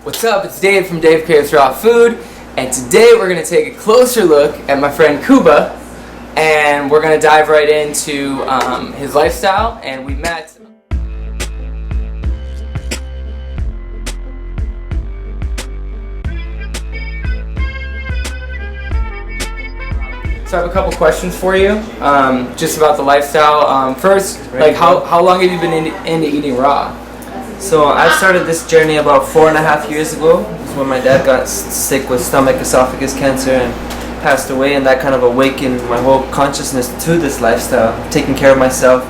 What's up? It's Dave from Dave Craves Raw Food, and today we're going to take a closer look at my friend Kuba, and we're going to dive right into his lifestyle. And we met. So I have a couple questions for you, just about the lifestyle. First, like how long have you been into eating raw? So I started this journey about 4.5 years ago. It was when my dad got sick with stomach esophagus cancer and passed away, and that kind of awakened my whole consciousness to this lifestyle, taking care of myself,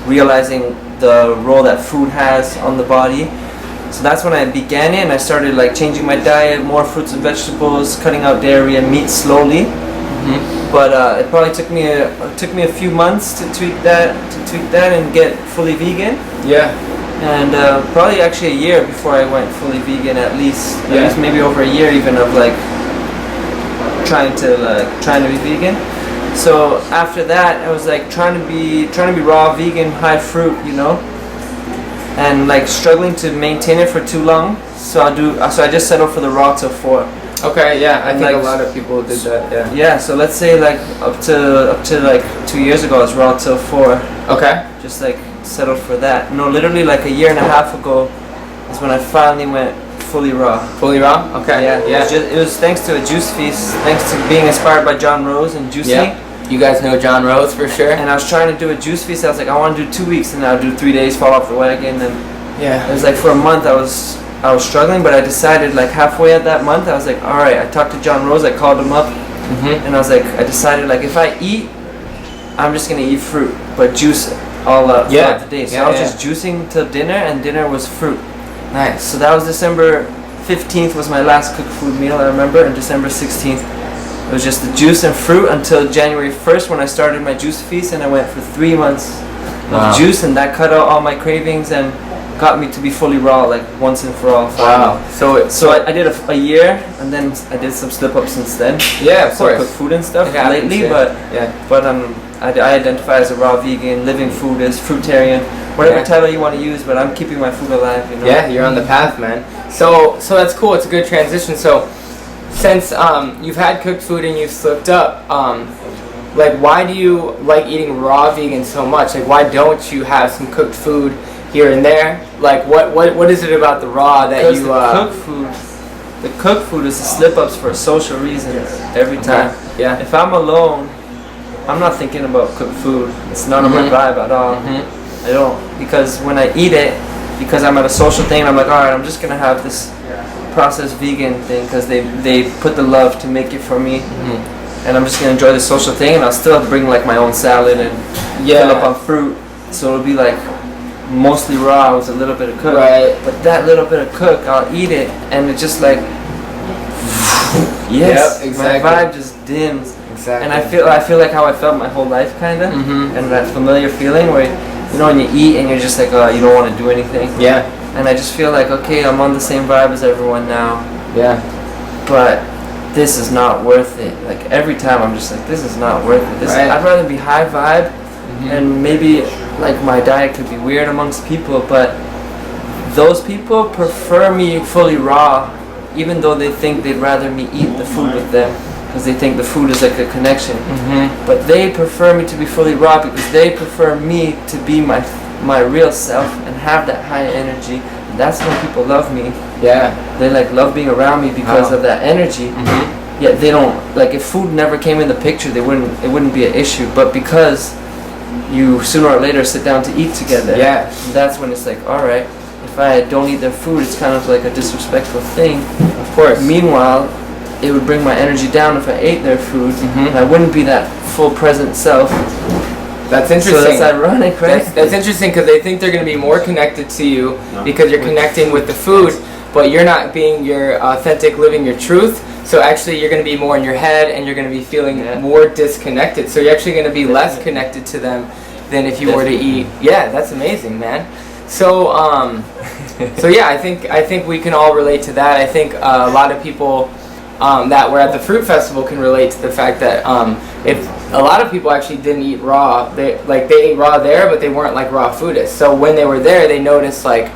realizing the role that food has on the body. So that's when I began it, and I started like changing my diet, more fruits and vegetables, cutting out dairy and meat slowly. But it probably took me a few months to tweak that and get fully vegan. Yeah. And probably actually a year before I went fully vegan, at least maybe over a year even of like trying to be vegan. So after that, I was like trying to be raw, vegan, high fruit, you know, and like struggling to maintain it for too long. So I just settled for the raw till 4. Okay, yeah, I think like, a lot of people did that. Yeah. Yeah, so let's say like up to like 2 years ago, I was raw till 4. Okay. Just like settled for that. No, literally like a year and a half ago is when I finally went fully raw. Fully raw? Okay. Yeah. It was thanks to a juice feast, thanks to being inspired by John Rose and juicing. Yeah. You guys know John Rose for sure. And I was trying to do a juice feast. I was like, I want to do 2 weeks, and I'll do 3 days, fall off the wagon. And yeah, it was like for a month I was struggling, but I decided like halfway at that month, I was like, all right. I talked to John Rose. I called him up, and I was like, I decided like if I eat, I'm just gonna eat fruit, but juice all throughout the day. So I was just juicing till dinner, and dinner was fruit. Nice. So that was December 15th was my last cooked food meal, I remember, and December 16th it was just the juice and fruit until January 1st when I started my juice feast, and I went for 3 months of juice, and that cut out all my cravings and got me to be fully raw, like once and for all. Wow. So I did a year, and then I did some slip ups since then. Yeah, of so I course. cook food and stuff Happens, lately, but I identify as a raw vegan, living foodist, fruitarian, whatever title you want to use, but I'm keeping my food alive, you know? Yeah, you're on the path, man. So that's cool. It's a good transition. So since you've had cooked food and you've slipped up, like why do you like eating raw vegan so much? Like why don't you have some cooked food here and there? Like what is it about the raw that you the cooked food is the slip ups for social reasons every time. Okay. Yeah. If I'm alone, I'm not thinking about cooked food. It's not on my vibe at all. I don't, because when I eat it, because I'm at a social thing, I'm like, all right, I'm just gonna have this processed vegan thing because they put the love to make it for me, and I'm just gonna enjoy the social thing, and I'll still bring like my own salad and fill up on fruit, so it'll be like mostly raw with a little bit of cook. Right. But that little bit of cook, I'll eat it, and it's just like, yes, yep, exactly. My vibe just dims. Exactly. And I feel like how I felt my whole life, kinda, and that familiar feeling where, you know, when you eat and you're just like, you don't want to do anything. Yeah. And I just feel like, okay, I'm on the same vibe as everyone now. Yeah. But this is not worth it. Like every time, I'm just like, this is not worth it. I'd rather be high vibe, and maybe like my diet could be weird amongst people, but those people prefer me fully raw, even though they think they'd rather me eat the food with them, because they think the food is like a connection. But they prefer me to be fully raw because they prefer me to be my real self and have that high energy. And that's when people love me. Yeah. They like love being around me because of that energy. Yet they don't, like if food never came in the picture, it wouldn't be an issue. But because you sooner or later sit down to eat together, that's when it's like, all right, if I don't eat their food, it's kind of like a disrespectful thing. Of course. Meanwhile, it would bring my energy down if I ate their food, and I wouldn't be that full present self. That's interesting. So that's ironic, right? That's interesting because they think they're going to be more connected to you because you're connecting with the food, but you're not being your authentic, living your truth. So actually you're going to be more in your head, and you're going to be feeling more disconnected. So you're actually going to be less connected to them than if you were to eat. Yeah, that's amazing, man. So so yeah, I think we can all relate to that. I think a lot of people that were at the fruit festival can relate to the fact that if a lot of people actually didn't eat raw, they ate raw there, but they weren't like raw foodists. So when they were there, they noticed like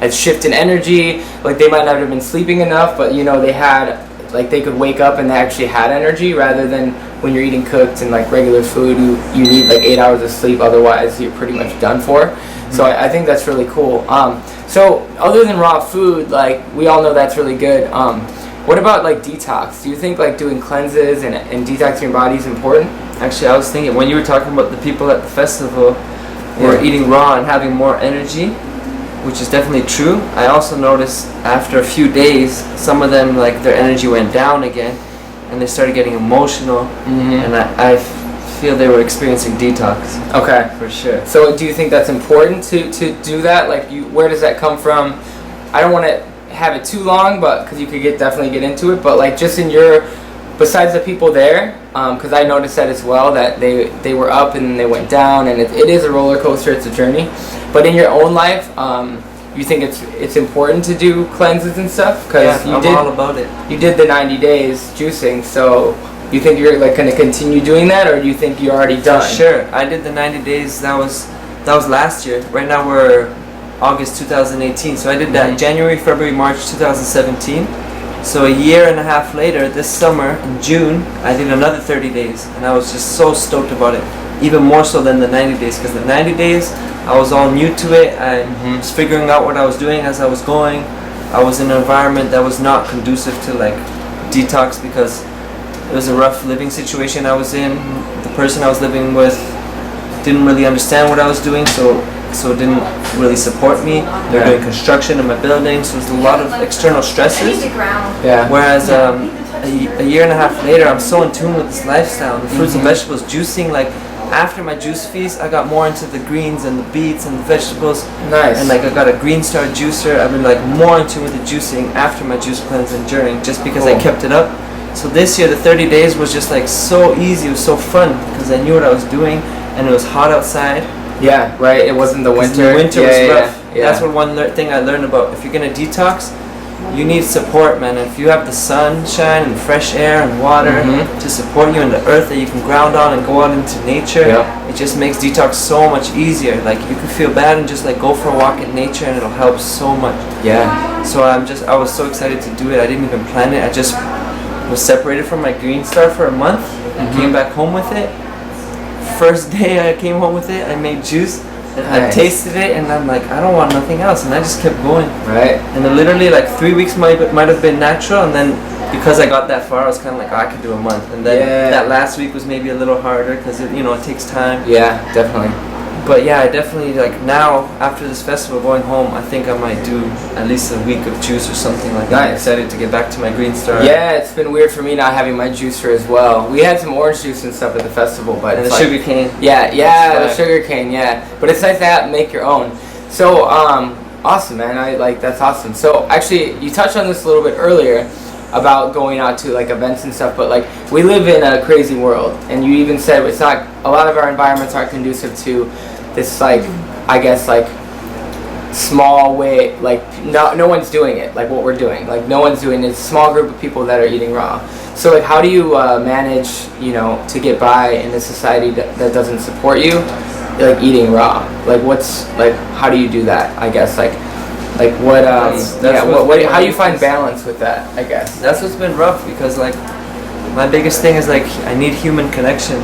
a shift in energy. Like they might not have been sleeping enough, but you know they had like they could wake up and they actually had energy, rather than when you're eating cooked and like regular food, you need like 8 hours of sleep, otherwise you're pretty much done for. So I think that's really cool. So other than raw food, like we all know that's really good. What about like detox? Do you think like doing cleanses and detoxing your body is important? Actually, I was thinking when you were talking about the people at the festival were eating raw and having more energy, which is definitely true. I also noticed after a few days, some of them like their energy went down again, and they started getting emotional, and I feel they were experiencing detox. Okay, for sure. So do you think that's important to do that? Like, where does that come from? I don't want to have it too long, but because you could definitely get into it. But like, just in your, besides the people there, because I noticed that as well, that they were up and then they went down, and it is a roller coaster. It's a journey. But in your own life, you think it's important to do cleanses and stuff? Because I'm all about it. You did the 90 days juicing, so you think you're like going to continue doing that, or do you think you're already done? Sure, I did the 90 days. That was last year. Right now we're August 2018, so I did that January, February, March 2017. So a year and a half later, this summer in June, I did another 30 days, and I was just so stoked about it, even more so than the 90 days, because the 90 days I was all new to it. I was figuring out what I was doing as I was going. I was in an environment that was not conducive to like detox, because it was a rough living situation I was in. The person I was living with didn't really understand what I was doing, so didn't really support me. They were doing construction in my building, so there's a lot of external stresses. Yeah. Whereas a year and a half later, I'm so in tune with this lifestyle, the fruits and vegetables, juicing. Like after my juice feast, I got more into the greens and the beets and the vegetables. Nice. And like I got a Green Star juicer. I've been like more in tune with the juicing after my juice cleanse and during, just because I kept it up. So this year, the 30 days was just like so easy. It was so fun because I knew what I was doing, and it was hot outside. Yeah, right. It wasn't the winter. The winter was rough. Yeah. That's what one thing I learned about. If you're gonna detox, you need support, man. If you have the sunshine and fresh air and water to support you, and the earth that you can ground on and go out into nature, it just makes detox so much easier. Like you can feel bad and just like go for a walk in nature, and it'll help so much. Yeah. So I was so excited to do it. I didn't even plan it. I just was separated from my Green Star for a month and came back home with it. First day I came home with it, I made juice, and I tasted it, and I'm like, I don't want nothing else, and I just kept going. Right. And then literally like 3 weeks might have been natural, and then because I got that far, I was kind of like, oh, I could do a month, and then that last week was maybe a little harder because it takes time. Yeah, definitely. But yeah, I definitely like now after this festival going home, I think I might do at least a week of juice or something like that. I'm excited to get back to my Green Star. Yeah, it's been weird for me not having my juicer as well. We had some orange juice and stuff at the festival, but and the sugar cane. Yeah, the sugar cane. Yeah, but it's nice to make your own. So awesome, man. That's awesome. So actually, you touched on this a little bit earlier about going out to like events and stuff, but like we live in a crazy world, and you even said it's not, a lot of our environments aren't conducive to this, like, I guess, like small way, like no one's doing it like what we're doing, like no one's doing it. It's a small group of people that are eating raw. So like how do you manage to get by in a society that doesn't support you, like eating raw? Like what's, like, how do you do that, I guess? Like what how do you find balance with that, I guess? That's what's been rough, because like my biggest thing is like I need human connection.